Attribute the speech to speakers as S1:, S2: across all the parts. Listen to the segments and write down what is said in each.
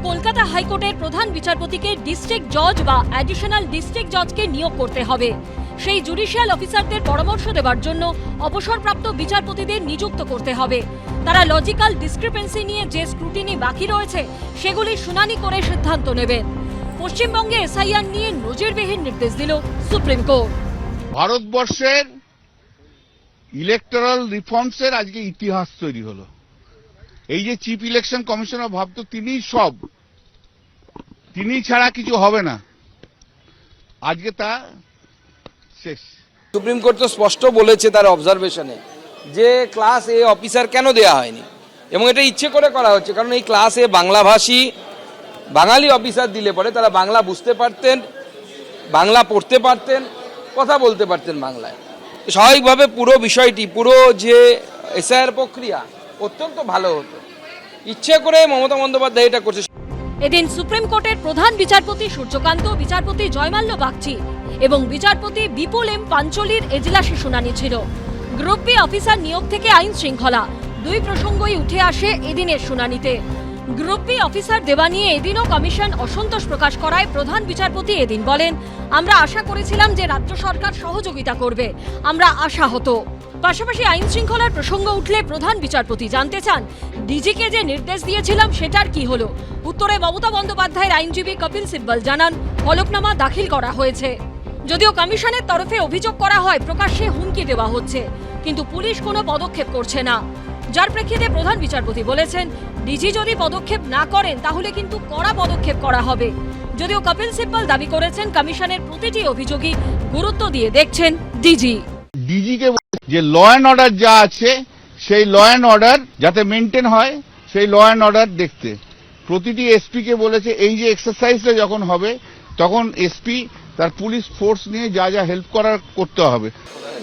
S1: কলকাতা হাইকোর্টের প্রধান বিচারপতিকে ডিস্ট্রিক্ট জজ বা অ্যাডিশনাল ডিস্ট্রিক্ট জজকে নিয়োগ করতে হবে। সেই জুডিশিয়াল অফিসারদের পরামর্শ দেওয়ার জন্য অবসরপ্রাপ্ত বিচারপতিদের নিযুক্ত করতে হবে। তারা লজিক্যাল ডিসক্রিপেন্সি নিয়ে যে স্ক্রুটিনি বাকি রয়েছে সেগুলি শুনানি করে সিদ্ধান্ত নেবেন। পশ্চিমবঙ্গে এসআইআর নিয়ে নজিরবিহীন নির্দেশ দিল সুপ্রিম কোর্ট।
S2: ভারতবর্ষের ইলেকটোরাল রিফর্মসের আজকে ইতিহাস তৈরি হলো। এই যে চিফ ইলেকশন কমিশনার ভাবতো তিনি ছাড়া কিছু হবে না, আজকে তা শেষ।
S3: সুপ্রিম কোর্ট তো স্পষ্ট বলেছে তার অবজারভেশনে যে ক্লাস এ অফিসার কেন দেয়া হয়নি, এবং এটা ইচ্ছে করে করা হচ্ছে। কারণ এই ক্লাস এ বাংলাভাষী বাঙালি অফিসার দিলে পরে তারা বাংলা বুঝতে পারতেন, বাংলা পড়তে পারতেন, কথা বলতে পারতেন বাংলায়। স্বাভাবিকভাবে পুরো বিষয়টি, পুরো যে এসআইআর প্রক্রিয়া অত্যন্ত ভালো হতো। ইচ্ছে করে মমতা বন্দ্যোপাধ্যায় এটা করছে।
S1: এদিন সুপ্রিম কোর্টের প্রধান বিচারপতি সূর্যকান্ত, বিচারপতি জয়মাল্য বাগচি এবং বিচারপতি বিপুল এম পাঞ্চলির এজলাসে শুনানি ছিল। গ্রুপ বি অফিসার নিয়োগ থেকে আইন শৃঙ্খলা, দুই প্রসঙ্গই উঠে আসে এদিনের শুনানিতে। গ্রুপ বি অফিসার দেওয়া নিয়ে এদিনও কমিশন অসন্তোষ প্রকাশ করায় প্রধান বিচারপতি এদিন বলেন, আমরা আশা করেছিলাম যে রাজ্য সরকার সহযোগিতা করবে, আমরা আশাহত। পাশাপাশি আইন শৃঙ্খলার প্রসঙ্গ উঠলে প্রধান বিচারপতি জানতে চান, ডিজিকে যে নির্দেশ দিয়েছিলাম সেটার কি হলো। উত্তরে মমতা বন্দ্যোপাধ্যায়ের আইনজীবী কপিল সিব্বল জানান, হলফনামা দাখিল করা হয়েছে। যদিও কমিশনের তরফে অভিযোগ করা হয় প্রকাশ্যে হুমকি দেওয়া হচ্ছে, কিন্তু পুলিশ কোনো পদক্ষেপ করছে না। যার প্রেক্ষিতে প্রধান বিচারপতি বলেছেন, ডিজি যদি পদক্ষেপ না করেন তাহলে কিন্তু কড়া পদক্ষেপ করা হবে। যদিও কপিল সিব্বল দাবি করেছেন, কমিশনের প্রতিটি অভিযোগই গুরুত্ব দিয়ে দেখছেন ডিজিকে
S2: যে ল অ্যান্ড অর্ডার যা আছে সেই ল অ্যান্ড অর্ডার যাতে মেনটেন হয়, সেই ল অ্যান্ড অর্ডার দেখতে প্রতিটি এসপি কে বলেছে। এই যে এক্সারসাইজটা যখন হবে তখন এসপি তার পুলিশ ফোর্স নিয়ে যা যা হেল্প করার করতে হবে।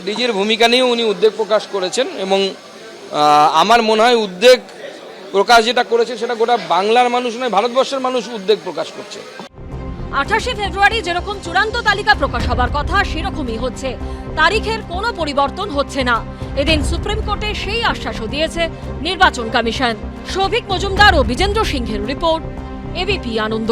S3: ডিজির ভূমিকা নিয়ে উনি উদ্বেগ প্রকাশ করেছেন, এবং আমার মনে হয় উদ্বেগ প্রকাশ যেটা করেছে সেটা গোটা বাংলার মানুষ নয়, ভারতবর্ষের মানুষ উদ্বেগ প্রকাশ করছে।
S1: 28শে ফেব্রুয়ারি যেরকম চূড়ান্ত তালিকা প্রকাশ হবার কথা সেরকমই হচ্ছে, তারিখের কোনো পরিবর্তন হচ্ছে না। এদিন সুপ্রিম কোর্টে সেই আশ্বাসও দিয়েছে নির্বাচন কমিশন। সৌভিক মজুমদার ও বিজেন্দ্র সিংহের রিপোর্ট, এবিপি আনন্দ।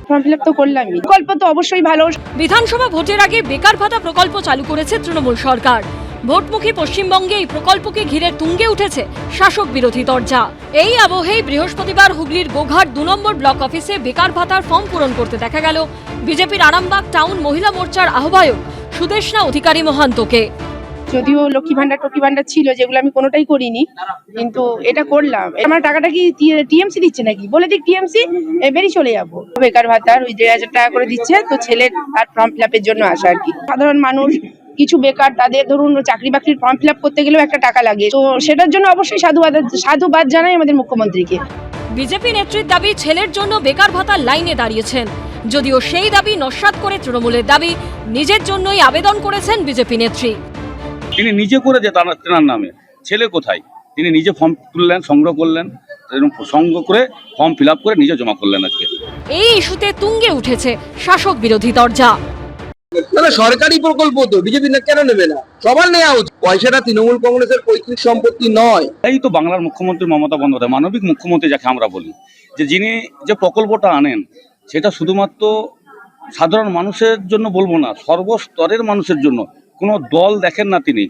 S4: ফর্ম ফিল আপ তো করলামই, প্রকল্প তো অবশ্যই ভালো।
S1: বিধানসভা ভোটের আগে বেকার ভাতা প্রকল্প চালু করেছে তৃণমূল সরকার। ভোটমুখী পশ্চিমবঙ্গে এই প্রকল্পকে ঘিরে তুঙ্গে উঠেছে শাসক বিরোধী তরজা। এই আবহেই বৃহস্পতিবার হুগলির গোঘাট 2 নম্বর ব্লক অফিসে বেকার ভাতার ফর্ম পূরণ করতে দেখা গেল বিজেপির আরামবাগ টাউন মহিলা মোর্চার আহ্বায়ক সুদেশনা অধিকারী মহান্তকে।
S4: যদিও লক্ষ্মী ভান্ডার ছিল, যেগুলো আমি কোনোটাই করিনি, কিন্তু এটা করলাম। আমার টাকাটা কি টিএমসি দিচ্ছে নাকি? বলে দিক টিএমসি, বেরিয়ে চলে যাবো। বেকার ভাতার ওই 1,500 টাকা করে দিচ্ছে, তো ছেলের তার ফর্ম ফিল আপের জন্য আসা আর কি। সাধারণ মানুষ কিছু বেকার, তাদের ধরুন চাকরি বাকরির ফর্ম ফিল আপ করতে গেলেও একটা টাকা লাগে, তো সেটার জন্য অবশ্যই সাধুবাদ জানাই আমাদের মুখ্যমন্ত্রীকে।
S1: বিজেপি নেত্রীর দাবি, ছেলের জন্য বেকার ভাতার লাইনে দাঁড়িয়েছেন। যদিও সেই দাবি নস্যাৎ করে তৃণমূলের দাবি, নিজের জন্যই আবেদন করেছেন বিজেপি নেত্রী।
S5: তিনি নিজে করে যে তার নামে, ছেলে কোথায়? তিনি নিজে ফর্ম তুললেন, সংগ্রহ করলেন, সংগ্রহ করে ফর্ম ফিল আপ করে নিজে জমা করলেন। আজকে
S1: এই ইস্যুতে তুঙ্গে উঠেছে শাসক বিরোধী তরজা।
S6: সরকারি প্রকল্প তো বিজেপি কেন নেবে না? সবার নেওয়া উচিত। পয়সাটা তৃণমূল কংগ্রেসের পৈতৃক সম্পত্তি নয়।
S5: এই তো বাংলার মুখ্যমন্ত্রী মমতা বন্দ্যোপাধ্যায়, মানবিক মুখ্যমন্ত্রী যাকে আমরা বলি, যে যিনি যে প্রকল্পটা আনেন সেটা শুধুমাত্র সাধারণ মানুষের জন্য বলবো না, সর্বস্তরের মানুষের জন্য। কোনো দল দেখেন না তিনি।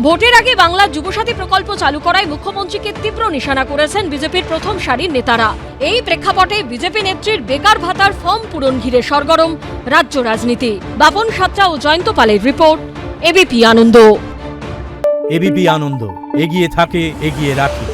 S1: ভোটের আগে বাংলার যুবসাথী প্রকল্প চালু করায় মুখ্যমন্ত্রীকে তীব্র নিশানা করেছেন বিজেপির প্রথম সারির নেতারা। এই প্রেক্ষাপটে বিজেপি নেত্রীর বেকার ভাতার ফর্ম পূরণ ঘিরে সরগরম রাজ্য রাজনীতি। বাপন সাতরা ও জয়ন্ত পালের রিপোর্ট, এবিপি আনন্দ।
S7: এবিপি আনন্দ, এগিয়ে থাকে, এগিয়ে রাখে।